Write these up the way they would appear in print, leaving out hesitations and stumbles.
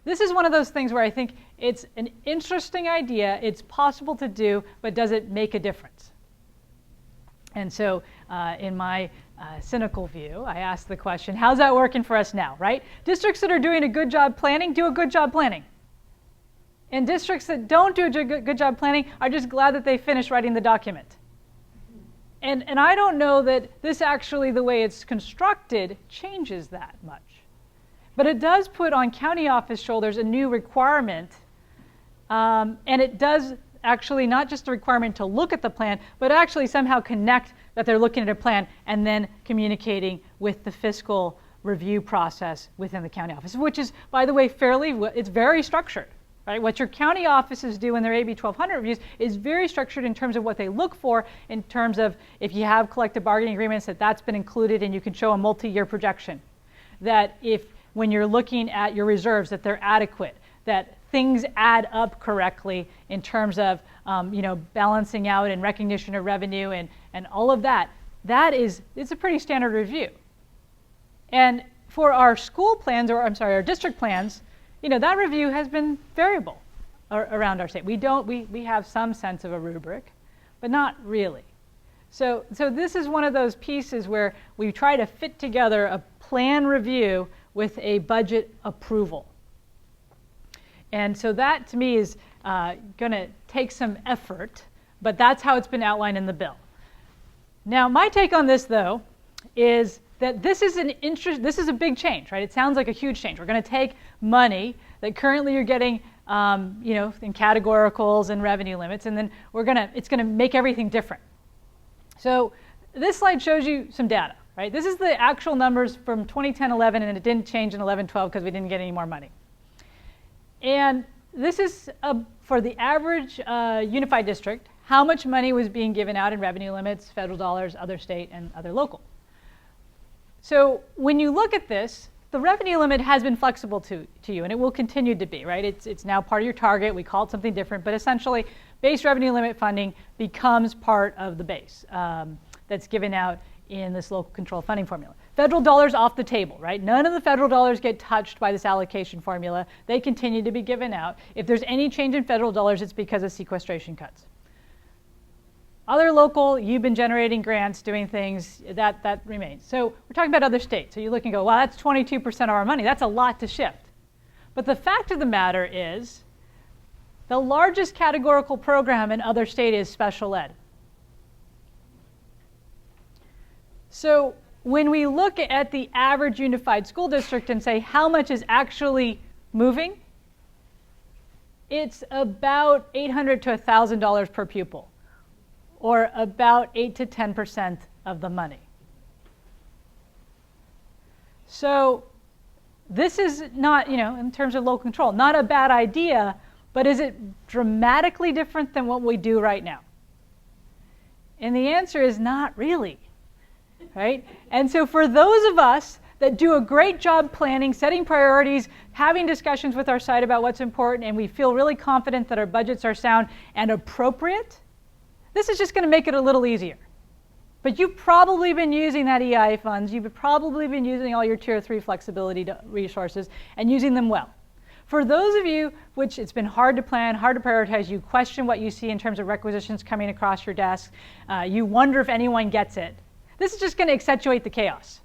This is one of those things where I think it's an interesting idea, it's possible to do, but does it make a difference? And so in my cynical view, I ask the question, how's that working for us now, right? Districts that are doing a good job planning do a good job planning. And districts that don't do a good job planning are just glad that they finished writing the document. And I don't know that this actually, the way it's constructed, changes that much. But it does put on county office shoulders a new requirement. And it does actually not just a requirement to look at the plan, but actually somehow connect that they're looking at a plan and then communicating with the fiscal review process within the county office, which is, by the way, it's very structured. Right? What your county offices do in their AB 1200 reviews is very structured in terms of what they look for, in terms of if you have collective bargaining agreements, that's been included and you can show a multi-year projection. That if, when you're looking at your reserves, that they're adequate, that things add up correctly in terms of balancing out and recognition of revenue and all of that. It's a pretty standard review. And for our school plans, our district plans, that review has been variable around our state. We have some sense of a rubric, but not really. So this is one of those pieces where we try to fit together a plan review with a budget approval. And so that, to me, is going to take some effort, but that's how it's been outlined in the bill. Now, my take on this, though, is that this is a big change, right? It sounds like a huge change. We're going to take money that currently you're getting, in categoricals and revenue limits, and then it's going to make everything different. So this slide shows you some data, right? This is the actual numbers from 2010-11, and it didn't change in 11-12 because we didn't get any more money. And this is for the average unified district, how much money was being given out in revenue limits, federal dollars, other state, and other local. So when you look at this, the revenue limit has been flexible to you, and it will continue to be, right? It's now part of your target. We call it something different, but essentially, base revenue limit funding becomes part of the base that's given out in this local control funding formula. Federal dollars off the table, right? None of the federal dollars get touched by this allocation formula. They continue to be given out. If there's any change in federal dollars, it's because of sequestration cuts. Other local, you've been generating grants, doing things, that remains. So we're talking about other states. So you look and go, well, that's 22% of our money. That's a lot to shift. But the fact of the matter is, the largest categorical program in other states is special ed. So when we look at the average unified school district and say how much is actually moving, it's about $800 to $1,000 per pupil, or about 8 to 10% of the money. So this is not, in terms of local control, not a bad idea, but is it dramatically different than what we do right now? And the answer is not really, right? And so for those of us that do a great job planning, setting priorities, having discussions with our site about what's important, and we feel really confident that our budgets are sound and appropriate, this is just going to make it a little easier. But you've probably been using that EI funds. You've probably been using all your Tier 3 flexibility resources and using them well. For those of you which it's been hard to plan, hard to prioritize, you question what you see in terms of requisitions coming across your desk, you wonder if anyone gets it, this is just going to accentuate the chaos.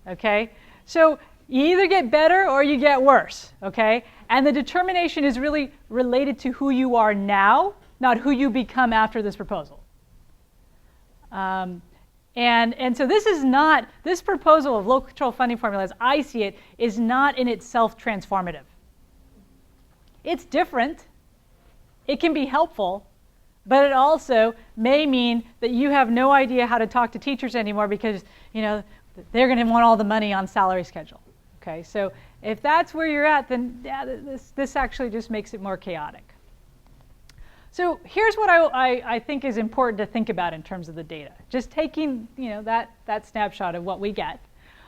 Okay? So you either get better or you get worse. Okay? And the determination is really related to who you are now, not who you become after this proposal. And so this proposal of local control funding formula, as I see it, is not in itself transformative. It's different. It can be helpful, but it also may mean that you have no idea how to talk to teachers anymore because they're going to want all the money on salary schedule. Okay, so if that's where you're at, then this actually just makes it more chaotic. So here's what I think is important to think about in terms of the data. Just taking that snapshot of what we get.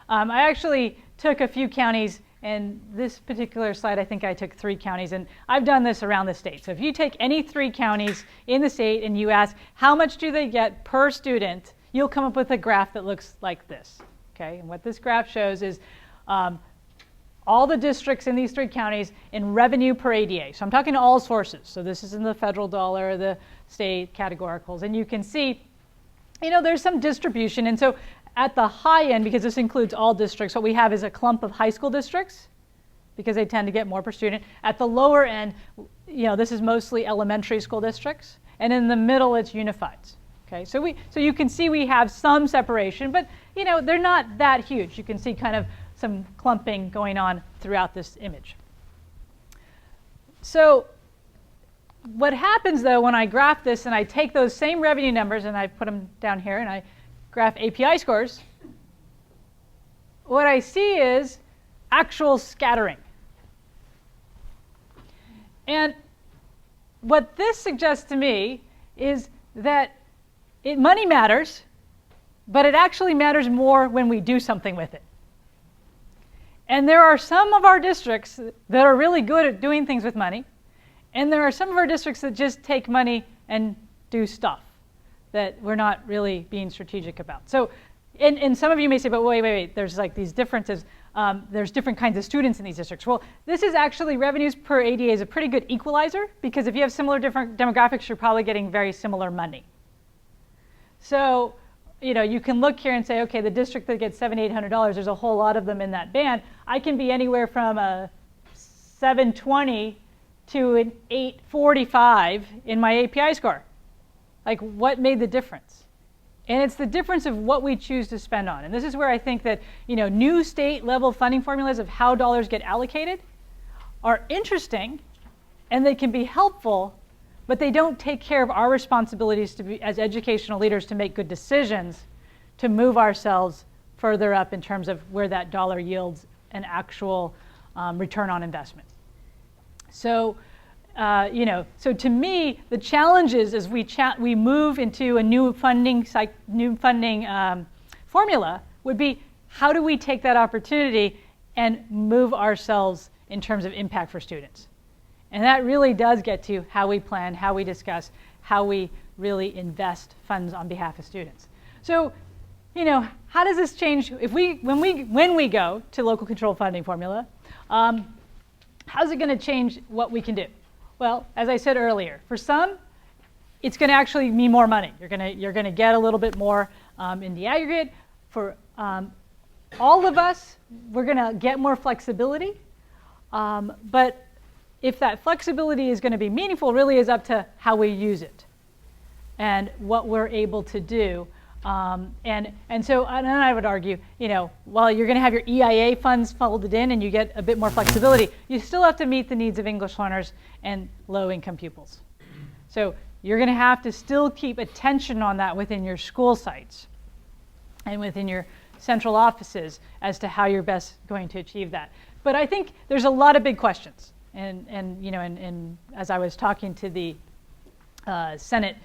I actually took a few counties, and this particular slide I think I took 3 counties, and I've done this around the state. So if you take any 3 counties in the state and you ask how much do they get per student, you'll come up with a graph that looks like this. Okay, and what this graph shows is all the districts in these 3 counties in revenue per ADA. So I'm talking to all sources. So this is in the federal dollar, the state categoricals. And you can see, there's some distribution. And so at the high end, because this includes all districts, what we have is a clump of high school districts, because they tend to get more per student. At the lower end, this is mostly elementary school districts. And in the middle, it's unifieds. Okay, so you can see we have some separation, but they're not that huge. You can see kind of some clumping going on throughout this image. So what happens though when I graph this and I take those same revenue numbers and I put them down here and I graph API scores, what I see is actual scattering. And what this suggests to me is that money matters, but it actually matters more when we do something with it. And there are some of our districts that are really good at doing things with money, and there are some of our districts that just take money and do stuff that we're not really being strategic about. So, and some of you may say, but wait, there's like these differences. There's different kinds of students in these districts. Well, this is actually revenues per ADA is a pretty good equalizer, because if you have similar different demographics, you're probably getting very similar money. So, you can look here and say, okay, the district that gets $700, $800, there's a whole lot of them in that band. I can be anywhere from a 720 to an 845 in my API score. Like, what made the difference? And it's the difference of what we choose to spend on. And this is where I think that new state level funding formulas of how dollars get allocated are interesting, and they can be helpful, but they don't take care of our responsibilities to be, as educational leaders, to make good decisions, to move ourselves further up in terms of where that dollar yields an actual return on investment. So, so to me, the challenge is as we move into a new funding formula would be, how do we take that opportunity and move ourselves in terms of impact for students? And that really does get to how we plan, how we discuss, how we really invest funds on behalf of students. So, how does this change when we go to local control funding formula? How's it going to change what we can do? Well, as I said earlier, for some, it's going to actually mean more money. You're going to get a little bit more in the aggregate. For all of us, we're going to get more flexibility, but if that flexibility is going to be meaningful, really is up to how we use it and what we're able to do. And I would argue, while you're going to have your EIA funds folded in and you get a bit more flexibility, you still have to meet the needs of English learners and low-income pupils. So you're going to have to still keep attention on that within your school sites and within your central offices as to how you're best going to achieve that. But I think there's a lot of big questions. And as I was talking to the Senate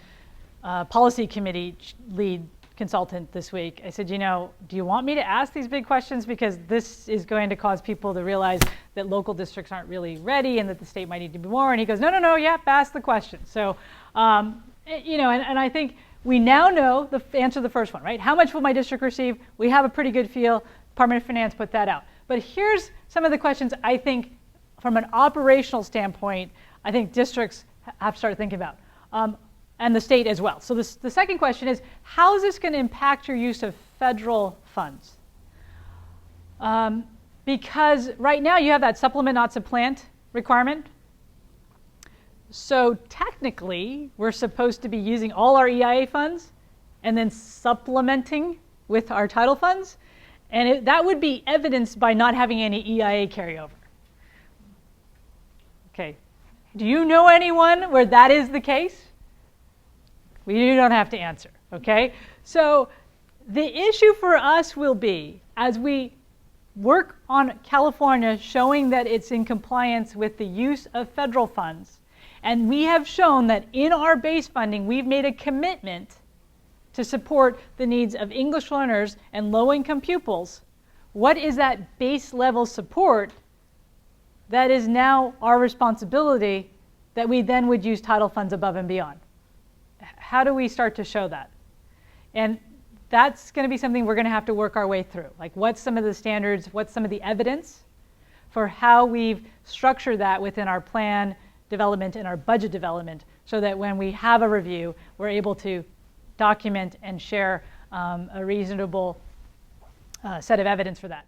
Policy Committee lead consultant this week, I said, do you want me to ask these big questions? Because this is going to cause people to realize that local districts aren't really ready and that the state might need to be more. And he goes, no, yep, ask the question. So, and I think we now know the answer to the first one, right? How much will my district receive? We have a pretty good feel. Department of Finance put that out. But here's some of the questions I think from an operational standpoint, I think districts have to start thinking about, and the state as well. So the second question is, how is this going to impact your use of federal funds? Because right now you have that supplement, not supplant requirement. So technically, we're supposed to be using all our EIA funds and then supplementing with our title funds. And that would be evidenced by not having any EIA carryover. Okay, do you know anyone where that is the case? You don't have to answer, okay? So the issue for us will be, as we work on California showing that it's in compliance with the use of federal funds, and we have shown that in our base funding, we've made a commitment to support the needs of English learners and low-income pupils, what is that base level support that is now our responsibility that we then would use title funds above and beyond? How do we start to show that? And that's going to be something we're going to have to work our way through. Like, what's some of the standards? What's some of the evidence for how we've structured that within our plan development and our budget development, so that when we have a review, we're able to document and share a reasonable set of evidence for that.